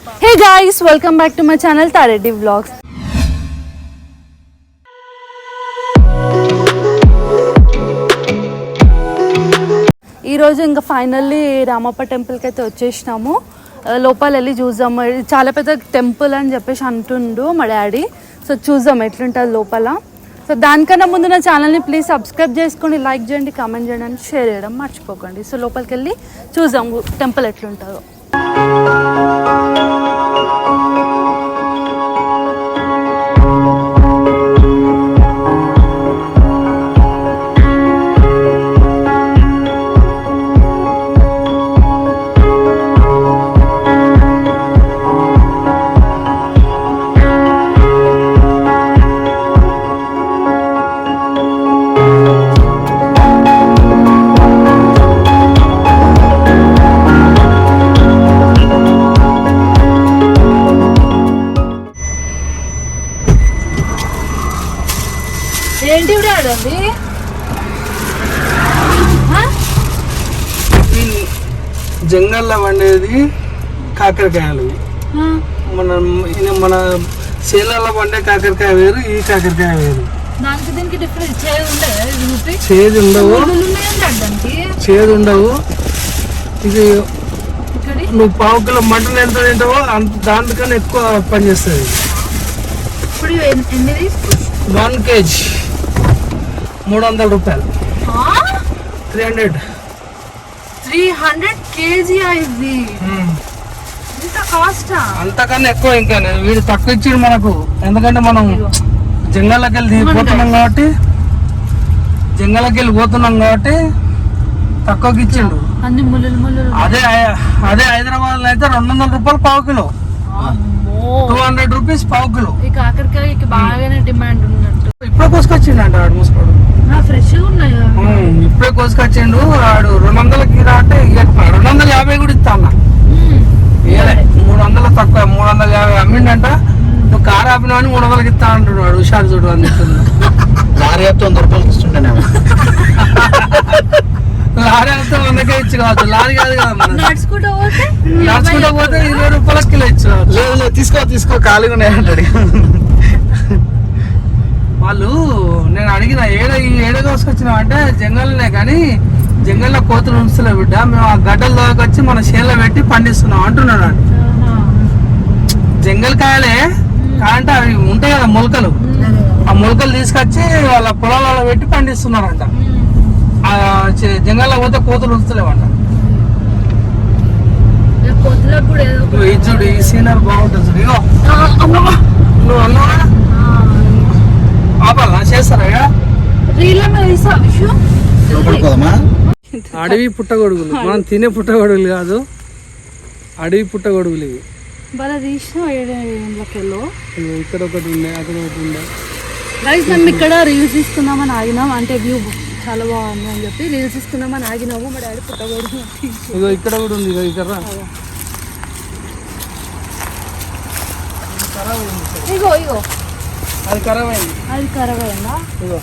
Hey guys, welcome back to my channel Tareddy Vlogs. ఈ రోజు ఇంకా ఫైనల్లీ రామప్ప టెంపుల్కి అయితే వచ్చేసినాము. లోపల వెళ్ళి చూద్దాము. చాలా పెద్ద టెంపుల్ అని చెప్పేసి అంటుండు మా డాడీ. సో చూద్దాం ఎట్లుంటుంది లోపల. సో దానికన్నా ముందు నా ఛానల్ని ప్లీజ్ సబ్స్క్రైబ్ చేసుకోండి, లైక్ చేయండి, కామెంట్ చేయండి, షేర్ చేయడం మర్చిపోకండి. సో లోపలికి వెళ్ళి చూద్దాం టెంపుల్ ఎట్లుంటుందో. ఏంటి ఆడండి జంగల్లో పండేది కాకరకాయలు. మన చేలలో పండే కాకరకాయ వేరు, ఈ కాకరకాయ వేరు. చేదు ఉండవు, చేదు ఉండవు. ఇది నువ్వు పావు కిలో మటన్ ఎంత తింటావో అంత దానికన్నా ఎక్కువ పనిచేస్తుంది. 1 kg 300 రూపాయలు. 300 kg ఇది. అంతకన్నా ఎక్కువ. ఇంకా వీడు తక్కువ ఇచ్చిండు మనకు, ఎందుకంటే మనం జంగల్లోకి వెళ్ళి పోతున్నాం కాబట్టి తక్కువకి ఇచ్చిండు. అదే హైదరాబాద్ లో అయితే 200 రూపాయలు పావు కిలో, 200 రూపీస్ పావు కిలో. ఈ కాకరకాయకి బాగానే డిమాండ్ ఉన్నట్టు. ఇప్పుడే కోసుకొచ్చిండు అంట వాడు మూసుకోడు. ఫ్రెష్ ఉన్నాయి, ఇప్పుడే కోసుకొచ్చిండు వాడు. 200కి అంటే 250 కూడా ఇస్తా అన్న. 300 తక్కువ, 350 అమ్మిండంట. నువ్వు కారు ఆపినా అని 300కి ఇస్తా అంటున్నాడు. హుషారు చూడు అందుతుంది. లారీ ఆపితే 100 రూపాయలకి ఇస్తుండే. లారీ ఆపితే 100కే ఇచ్చి కావచ్చు. లారీ కాదు కదా, నడుచుకుంటూ పోతే 20 రూపాయలకి కిలో ఇచ్చి కావచ్చు. లేదు తీసుకో ఖాళీగా ఉన్నాయంటాడు వాళ్ళు. నేను అడిగిన ఏడ కోసుకొచ్చినాం అంటే జంగల్నే, కానీ జంగల్లో కోతులు ఉంచలే బిడ్డ, మేము ఆ గడ్డల వచ్చి మన చేనులో పెట్టి పండిస్తున్నాం అంటున్నాడు. జంగల్ కాయలే కాదంటే అవి ఉంటాయి కదా మొలకలు, ఆ మొలకలు తీసుకొచ్చి వాళ్ళ పొలాలలో పెట్టి పండిస్తున్నారంట. జంగల్లో పోతే కోతులు ఉంచలేవంట. చూడు ఈ సీనర్ బాగుంటుంది చూడు. ఇగో నువ్వు అన్నావా ఆపాలనా, చేస్తారా? అడవి పుట్టగొడుగులు, మనం తినే పుట్టగొడుగులు కాదు, అడవి పుట్టగొడుగులు ఇవి. ఇక్కడ ఒకటి ఉండే, అక్కడ ఒకటి ఉండే. మేము ఇక్కడ రీల్స్ తీసుకుందామని ఆగినాం, అంటే వ్యూ చాలా బాగుంది అని చెప్పి రీల్స్ తీసుకుందామని ఆగినాము. మా డాడీ పుట్టగొడుగు ఇగో ఇక్కడ కూడా ఉంది. ఇక్కడ ఇగో ఇగో అది ఖరాబ్ అయింది. అది ఖరాబ్ అయిందా? ఇగో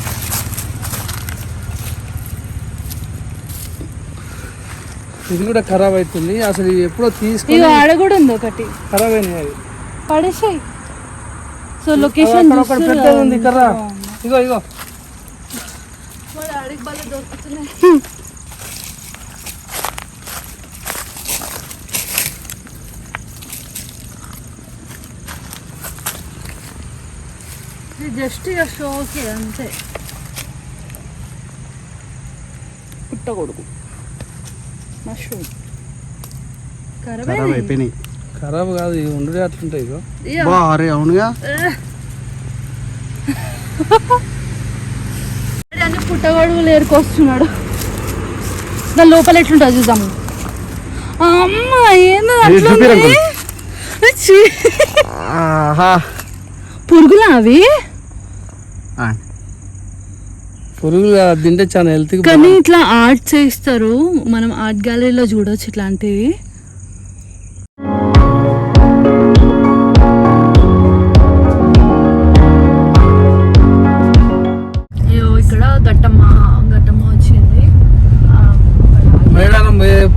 ఇది కూడా ఖరాబ్ అవుతుంది. అసలు ఎప్పుడో తీసుకుని ఆడ కూడా ఉంది ఒకటి ఖరాబ్ అయినాయి. అది పడేసాయి. సో లొకేషన్ పెద్దది ఉంది కర్రా. ఇగో మా డాడీకి బాగా దొరుకుతున్నాయి. జస్ట్ ఇక షోకి అంతే. పుట్టగొడుగు మష్రూమ్ ఖరాబ్ అయిపోయినాయి. ఖరాబ్ కాదు, ఇవి ఉండే అట్లుంటాయి. ఇగో అరే అవునుగా, అన్ని పుట్టగొడుగులు ఏరుకొస్తున్నాడు. దాని లోపల ఎట్లుంటుంది చూద్దాము. అమ్మ ఏందో పురుగులా అవి? పురుగులు తింటే చాలా హెల్త్. కానీ ఇట్లా ఆర్ట్ చేస్తారు, మనం ఆర్ట్ గ్యాలరీలో చూడవచ్చు ఇట్లాంటివి. ఇక్కడ ఘట్టమ్మ వచ్చింది.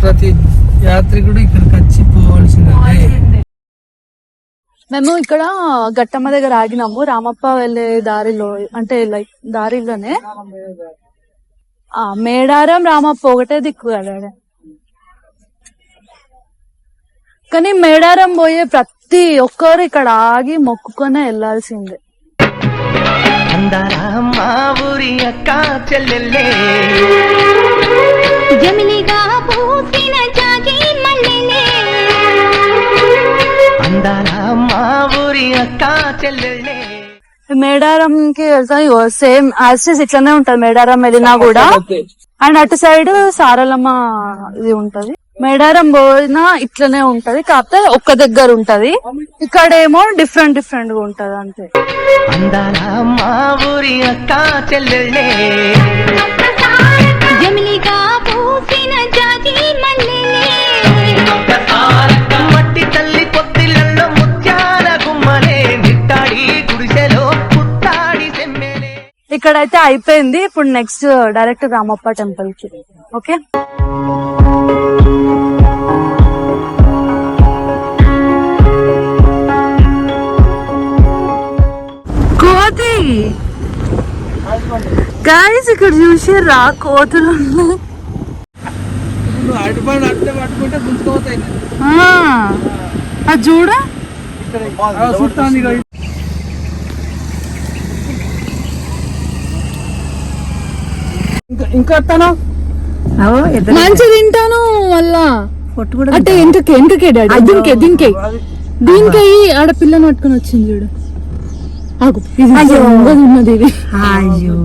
ప్రతి యాత్రికుడు ఇక్కడికి వచ్చి పోవాల్సిందే. మేము ఇక్కడ గట్టమ్మ దగ్గర ఆగినాము, రామప్ప వెళ్ళే దారిలో, అంటే లైక్ దారిలోనే. మేడారం రామప్ప ఒకటే దిక్కు కదా, కానీ మేడారం పోయే ప్రతి ఒక్కరు ఇక్కడ ఆగి మొక్కుకొనే వెళ్లాల్సిందే. మేడారంకి వెళ్తాం, సేమ్ యాక్సెస్ ఇట్లానే ఉంటది మేడారం వెళ్ళినా కూడా. అండ్ అటు సైడ్ సారలమ్మ ఇది ఉంటది. మేడారం పోయినా ఇట్లనే ఉంటది, కాకపోతే ఒక్క దగ్గర ఉంటది. ఇక్కడేమో డిఫరెంట్ డిఫరెంట్ గా ఉంటది అంతే. ఇక్కడైతే అయిపోయింది. ఇప్పుడు నెక్స్ట్ డైరెక్ట్ రామప్ప టెంపుల్ కి. ఓకే, కోతి గాయస్ ఇక్కడ చూసిర్రా కోతులు. అది చూడ ఇంకా మంచి తింటాను మళ్ళా అంటే ఎంకకే డాడీ దీనికే దీనికై ఆడపిల్లని పట్టుకుని వచ్చింది చూడు. ఉన్నది ఇది. అయ్యో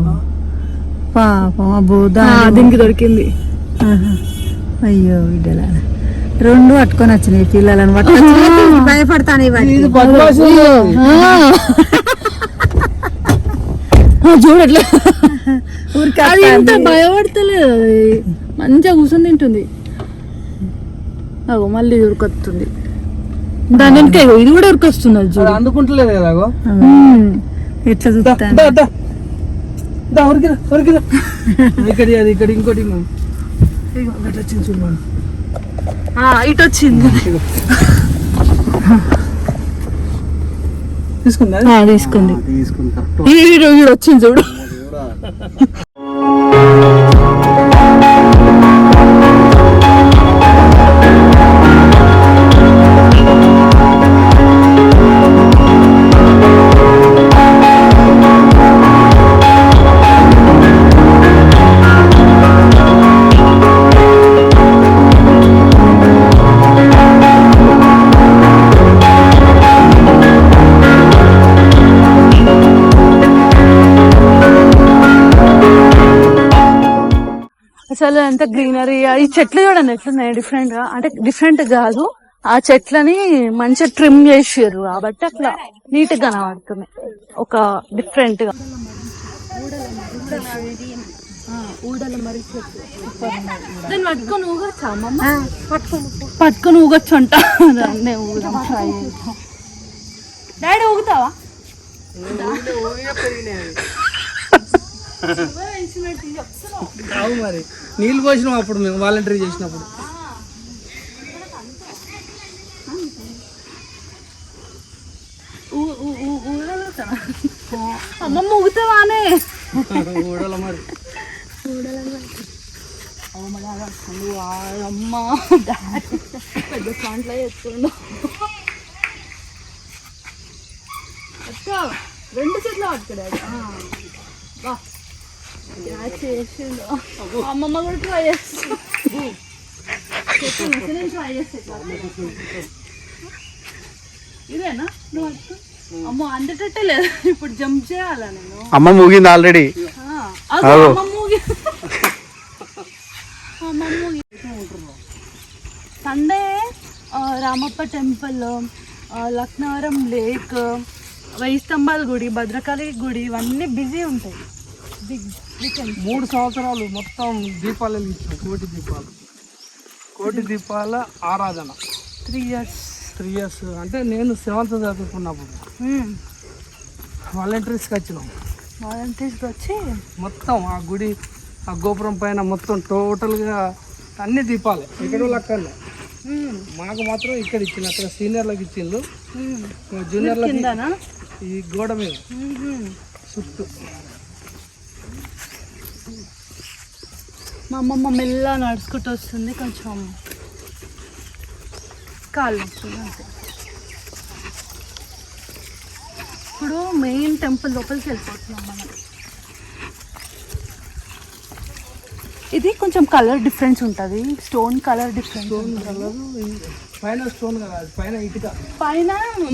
పాపం బోదా దీనికి దొరికింది. అయ్యో బిడ్డల రెండు పట్టుకొని వచ్చినాయి పిల్లలను పట్టుకొని భయపడతాను. చూడట్లే అది ఎంత భయపడతలేదు, అది మంచిగా కూర్చొని తింటుంది. అగో మళ్ళీ ఉరికొస్తుంది దాని వెనక, ఇది కూడా ఉరికొస్తున్నది చూడు. అందుకుంటలేదు కదా ఎట్లా చూస్తాను. ఇక్కడ ఇంకోటి వచ్చింది చూడు, ఇటు వచ్చింది. తీసుకుంది వీడు వచ్చింది చూడు. అసలు ఎంత గ్రీనరీ, ఈ చెట్లు చూడండి ఎట్లున్నాయి డిఫరెంట్ గా. అంటే డిఫరెంట్ కాదు, ఆ చెట్లని మంచిగా ట్రిమ్ చేసారు కాబట్టి అట్లా నీట్ గా కనబడుతున్నాయి, ఒక డిఫరెంట్ గా. దాన్ని పట్టుకొని ఊగొచ్చా అమ్మమ్మ? పట్టుకొని ఊగొచ్చు అంట. డాడీ ఊగుతావా? మరి నీళ్ళు పోసినాం అప్పుడు మేము వాలంటీర్ చేసినప్పుడు. అమ్మమ్మ ఊగుతావానే? ఊడల మరి అమ్మ పెద్ద సాంట్లో ఎత్తుండు. రెండు చెట్లు పట్టుకున్నాడు. చేసిండు. అమ్మమ్మ కూడా ట్రై చేస్తుంది. ట్రై చేస్తే ఇదేనా నువ్వు పట్టుకో. అమ్మ అందేటట్టే లేదు, ఇప్పుడు జంప్ చేయాలా నేను? అమ్మ మూగింది already. Sunday Ramappa temple, Laknavaram lake, 1000 స్తంభాల గుడి, భద్రకాళి గుడి, ఇవన్నీ బిజీ ఉంటాయి. 3 సంవత్సరాలు మొత్తం దీపాలు వెలిగించాం. కోటి దీపాల ఆరాధన 3 years. అంటే నేను 7th చదువుకున్నప్పుడు వాలంటీర్స్కి వచ్చినాం. వాలంటీర్స్కి వచ్చి మొత్తం ఆ గుడి, ఆ గోపురం పైన మొత్తం టోటల్గా అన్ని దీపాలే, ఎక్కడో లెక్కలే. మాకు మాత్రం ఇక్కడ ఇచ్చింది, అక్కడ సీనియర్లకు ఇచ్చిండు, జూనియర్లకి కిందనా? ఈ గోడ మీద చుట్టూ. మా అమ్మమ్మ మెల్ల నడుచుకుంటూ వస్తుంది, కొంచెం కాళ్ళు వస్తుంది అంతే. ఇప్పుడు మెయిన్ టెంపుల్ లోపలికి వెళ్ళిపోతున్నాం మనం. ఇది కొంచెం కలర్ డిఫరెన్స్ ఉంటుంది, స్టోన్ కలర్ డిఫరెన్స్. పైన స్టోన్ కదా, పైన ఇటుక. పైన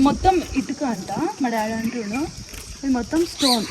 మొత్తం ఇటుక అంట మా డాడీ అంటున్నాడు, ఇది మొత్తం స్టోన్.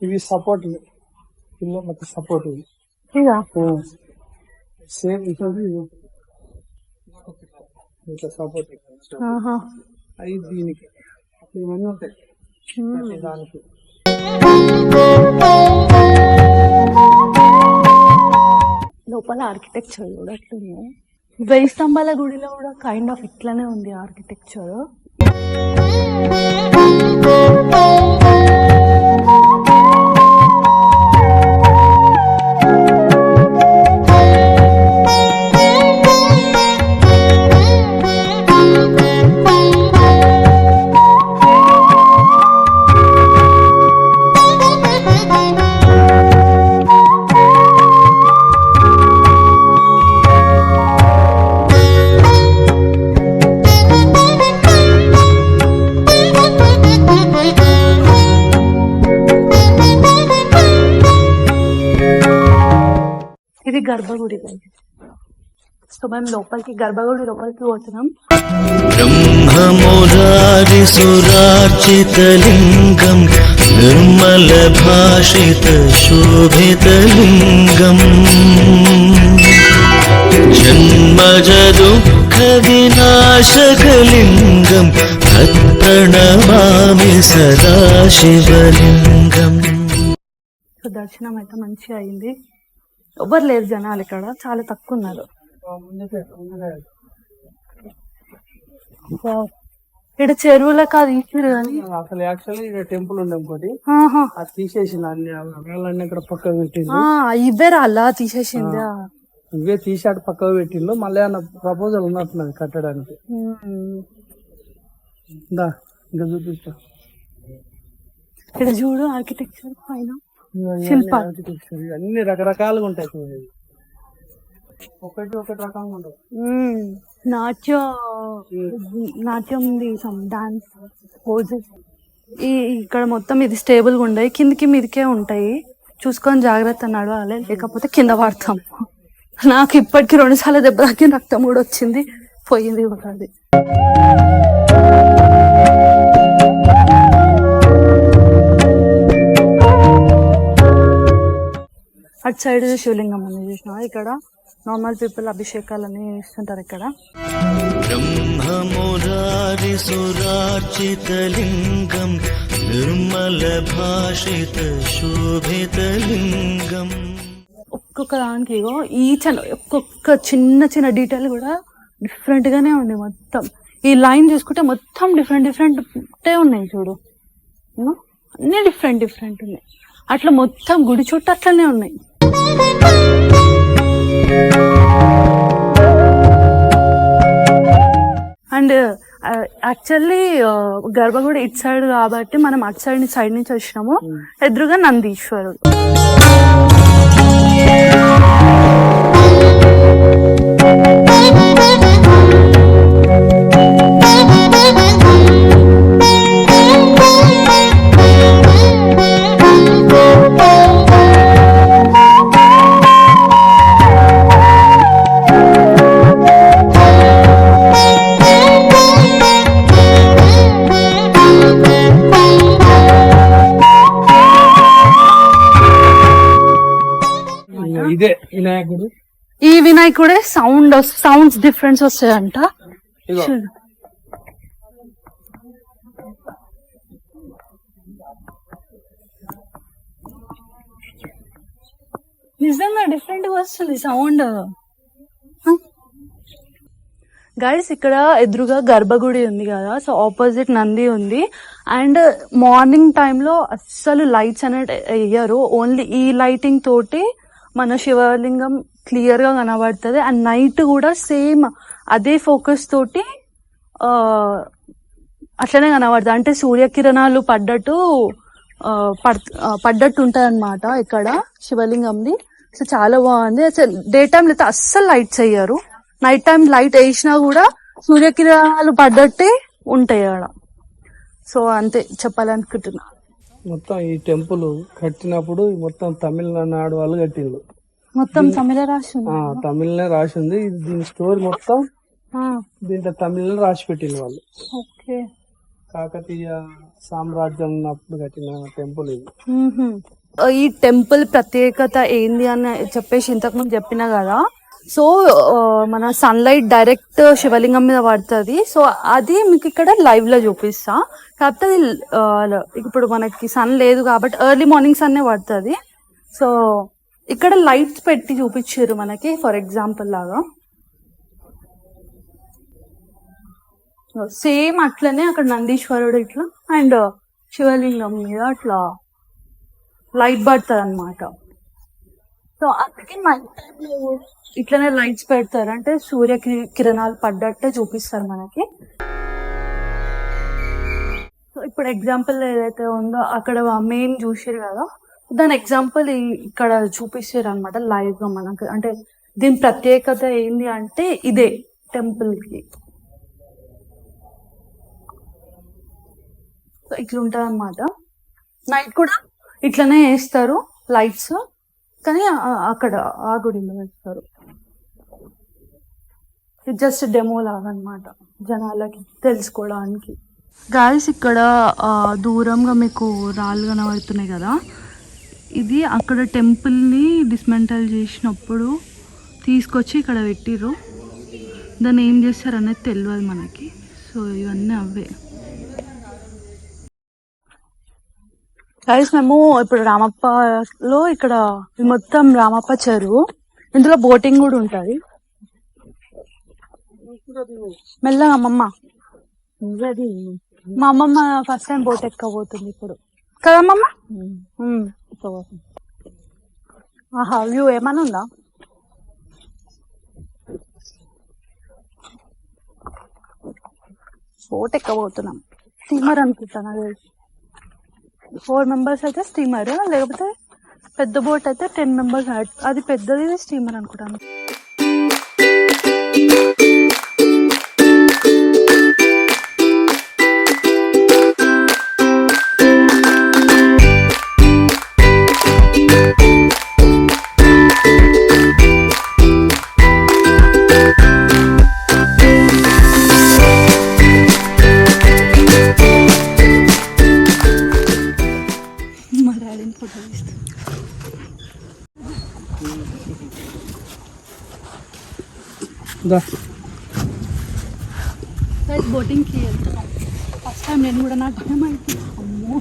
ఇవి సపోర్ట్, ఇలా మొత్తం సపోర్ట్. ఇవి ఇక సేమ్ ఇట్లా సపోర్ట్ అవి దీనికి ఇవన్నీ ఉంటాయి దానికి. లోపల ఆర్కిటెక్చర్ కూడా అట్లుంది. 1000 స్తంభాల గుడిలో కూడా కైండ్ ఆఫ్ ఇట్లానే ఉంది ఆర్కిటెక్చర్. ఇది గర్భగుడి. సో మేము లోపలికి గర్భగుడి లోపలికి పోతున్నాం. బ్రహ్మమురారి సురార్చితలింగం నిర్మల భాషిత శోభితలింగం జన్మజ దుఃఖ వినాశకలింగం తత్ప్రణమామి సదా శివలింగం. సో దర్శనం అయితే మంచిగా అయింది. ఎవరు లేరు జనాలు, ఇక్కడ చాలా తక్కువ ఉన్నారు. ఇక్కడ చెరువులో కాదు ఇచ్చారు కానీ అసలు యాక్చువల్లీ ఇక్కడ టెంపుల్ ఉండే ఇంకోటి, అది తీసేసిన అన్ని రాళ్ళన్నీ ఇక్కడ పక్కకు పెట్టిండు. ఇవే రాళ్ళ తీసేసింది. ఇవే తీసాడు పక్కకు పెట్టిండు. మళ్ళీ అన్న ప్రపోజల్ ఉన్నట్టున్నది కట్టడానికి. దా ఇంకా చూపిస్తా. ఇక్కడ చూడు ఆర్కిటెక్చర్ పైన శిల్పాలు అన్ని రకరకాలుగా ఉంటాయి. ఒకటి రకంగా ఉండవు. నాట్యం ఉంది, సమ్ డాన్స్ పోజెస్. ఇక్కడ మొత్తం ఇది స్టేబుల్గా ఉంటాయి, కిందికి మీదకే ఉంటాయి. చూసుకొని జాగ్రత్త నడవాలి, లేకపోతే కింద పడతాం. నాకు ఇప్పటికి 2 సార్లు దెబ్బ తాకి రక్తం కూడా వచ్చింది, పోయింది కూడా అది. అటు సైడ్ శివలింగం అని చూసిన, ఇక్కడ నార్మల్ పీపుల్ అభిషేకాలని ఇస్తుంటారు. ఇక్కడ బ్రహ్మమురారి సురార్చితలింగం నిర్మల భాషిత శోభితలింగం. ఒక్కొక్క దానికి ఒక్కొక్క చిన్న చిన్న డీటెయిల్ కూడా డిఫరెంట్ గానే ఉంది. మొత్తం ఈ లైన్ చూసుకుంటే మొత్తం డిఫరెంట్ ఉన్నాయి. చూడు అన్ని డిఫరెంట్ ఉన్నాయి. అట్లా మొత్తం గుడి చుట్టూ అట్లనే ఉన్నాయి. అండ్ యాక్చువల్లీ గర్భగుడి ఇటు సైడ్ కాబట్టి మనం అటు సైడ్ నుంచి వచ్చినాము. ఎదురుగా నందీశ్వరుడు. ఇదే వినాయకుడు. ఈ వినాయకుడే సౌండ్స్ డిఫరెన్స్ వస్తాయంట. చూడు. నిజంగా డిఫరెంట్ గా వస్తుంది సౌండ్. గైస్ ఇక్కడ ఎదురుగా గర్భగుడి ఉంది కదా, సో ఆపోజిట్ నంది ఉంది. అండ్ మార్నింగ్ టైంలో అస్సలు లైట్స్ అనేది వేయరు, ఓన్లీ ఈ లైటింగ్ తోటి మన శివలింగం క్లియర్ గా కనబడుతుంది. అండ్ నైట్ కూడా సేమ్ అదే ఫోకస్ తోటి అట్లనే కనబడుతుంది. అంటే సూర్యకిరణాలు పడ్డట్టు ఉంటది అనమాట ఇక్కడ శివలింగంది. సో చాలా బాగుంది. అసలు డే టైం అయితే అస్సలు లైట్స్ వేయరు, నైట్ టైం లైట్ వేసినా కూడా సూర్యకిరణాలు పడ్డట్టే ఉంటాయి అక్కడ. సో అంతే చెప్పాలనుకుంటున్నా. మొత్తం ఈ టెంపుల్ కట్టినప్పుడు మొత్తం తమిళనాడు వాళ్ళు కట్టిండ్రు. మొత్తం తమిళ రాసి తమిళనే రాసి ఉంది. దీని స్టోరీ మొత్తం దీంట్లో తమిళలో రాసి పెట్టింది వాళ్ళు. ఓకే. కాకతీయ సామ్రాజ్యం ఉన్నప్పుడు కట్టిన టెంపుల్ ఇది. ఈ టెంపుల్ ప్రత్యేకత ఏంది అని చెప్పేసి ఇంతకుముందు చెప్పినా కదా. సో మన సన్లైట్ డైరెక్ట్ శివలింగం మీద పడుతుంది. సో అది మీకు ఇక్కడ లైవ్ లో చూపిస్తా. కాకపోతే అది ఇప్పుడు మనకి సన్ లేదు కాబట్టి ఎర్లీ మార్నింగ్ సన్నే పడుతుంది. సో ఇక్కడ లైట్స్ పెట్టి చూపించారు మనకి, ఫర్ ఎగ్జాంపుల్ లాగా. సేమ్ అట్లనే అక్కడ నందీశ్వరుడు ఇట్లా అండ్ శివలింగం మీద అట్లా లైట్ పడుతుంది అనమాట. సో అందుకే నైట్ టైంలో ఇట్లనే లైట్స్ పెడతారు, అంటే సూర్య కిరణాలు పడ్డట్టే చూపిస్తారు మనకి. సో ఇప్పుడు ఎగ్జాంపుల్ ఏదైతే ఉందో అక్కడ మెయిన్ చూసారు కదా, దాని ఎగ్జాంపుల్ ఇక్కడ చూపిస్తారు అనమాట లైవ్ గా మనకు. అంటే దీని ప్రత్యేకత ఏంది అంటే ఇదే టెంపుల్ కి. సో ఇట్లా ఉంటది అనమాట. నైట్ కూడా ఇట్లనే వేస్తారు లైట్స్, కానీ అక్కడ ఆ గుడిలో వేస్తారు. ఇది జస్ట్ డెమో లాగా అనమాట జనాలకి తెలుసుకోవడానికి. గాయస్ ఇక్కడ దూరంగా మీకు రాళ్ళు కనబడుతున్నాయి కదా, ఇది అక్కడ టెంపుల్ని డిస్మెంటల్ చేసినప్పుడు తీసుకొచ్చి ఇక్కడ పెట్టిర్రు. దాన్ని ఏం చేస్తారు అనేది తెలియదు మనకి. సో ఇవన్నీ అవే. గైస్ మేము ఇప్పుడు రామప్పలో ఇక్కడ మొత్తం రామప్ప చెరువు, ఇందులో బోటింగ్ కూడా ఉంటది. మెల్లగా అమ్మమ్మ, మా అమ్మమ్మ ఫస్ట్ టైం బోట్ ఎక్కబోతుంది ఇప్పుడు కదమ్మమ్మ. ఆహా వ్యూ ఏమన్నా ఉందా? బోట్ ఎక్కబోతున్నాం. స్టీమర్ అనుకుంటాను అది. 4 members అయితే స్టీమర్, లేకపోతే పెద్ద బోట్ అయితే 10 members. అది పెద్దది స్టీమర్ అనుకుంటాను. బోటింగ్కి వెళ్తున్నాం ఫస్ట్ టైం. నేను కూడా నాకు భయం అయితే అమ్మో.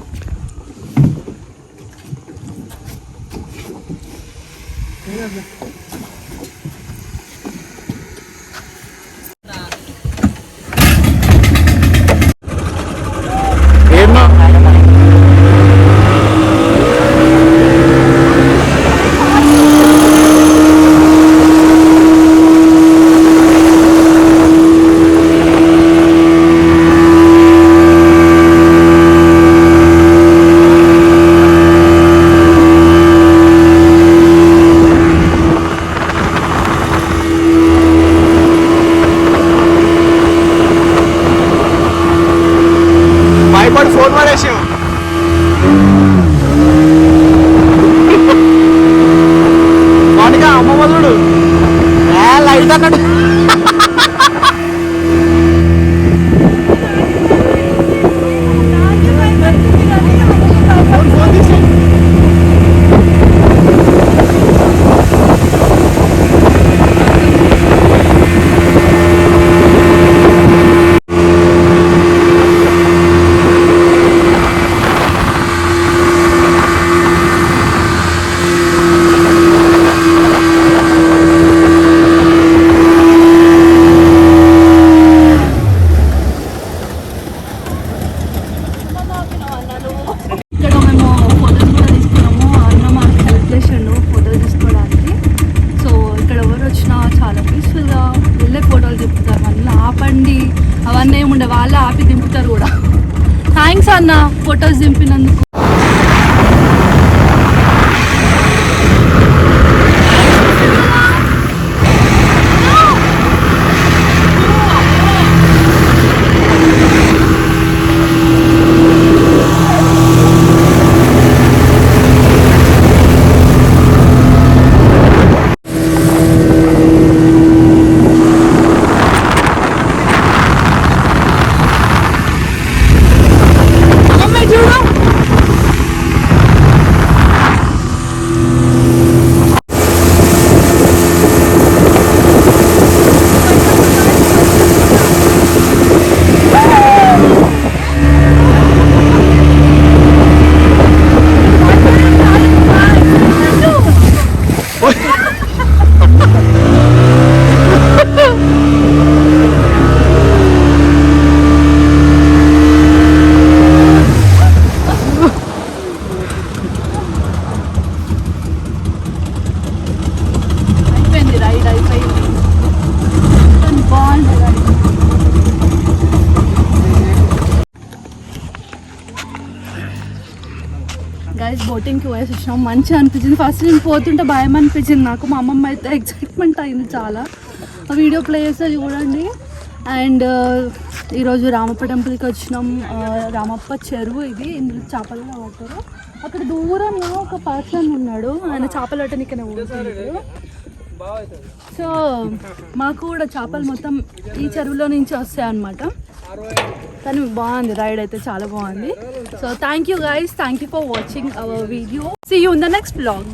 అన్న ఫొటోస్ దింపినందుకు. అయిపోయింది రైడ్ అయిపోయింది. బాగుంది రైడ్. గైస్ బోటింగ్కి పోయేసి వచ్చినాం. మంచిగా అనిపించింది. ఫస్ట్ నేను పోతుంటే భయం అనిపించింది నాకు. మా అమ్మమ్మ అయితే ఎక్సైట్మెంట్ అయింది చాలా. ఆ వీడియో ప్లే చేస్తే చూడండి. అండ్ ఈరోజు రామప్ప టెంపుల్కి వచ్చినాం. రామప్ప చెరువు ఇది. ఇందులో చేపలు పడతారు. అక్కడ దూరంలో ఒక పర్సన్ ఉన్నాడు. ఆయన చేపలు పట్టడానికనే పోతున్నాడు. సో మాకు కూడా చేపలు మొత్తం ఈ చెరువులో నుంచి వస్తాయి అన్నమాట. కానీ బాగుంది రైడ్ అయితే చాలా బాగుంది. So thank you guys, thank you for watching our video. See you in the next blog.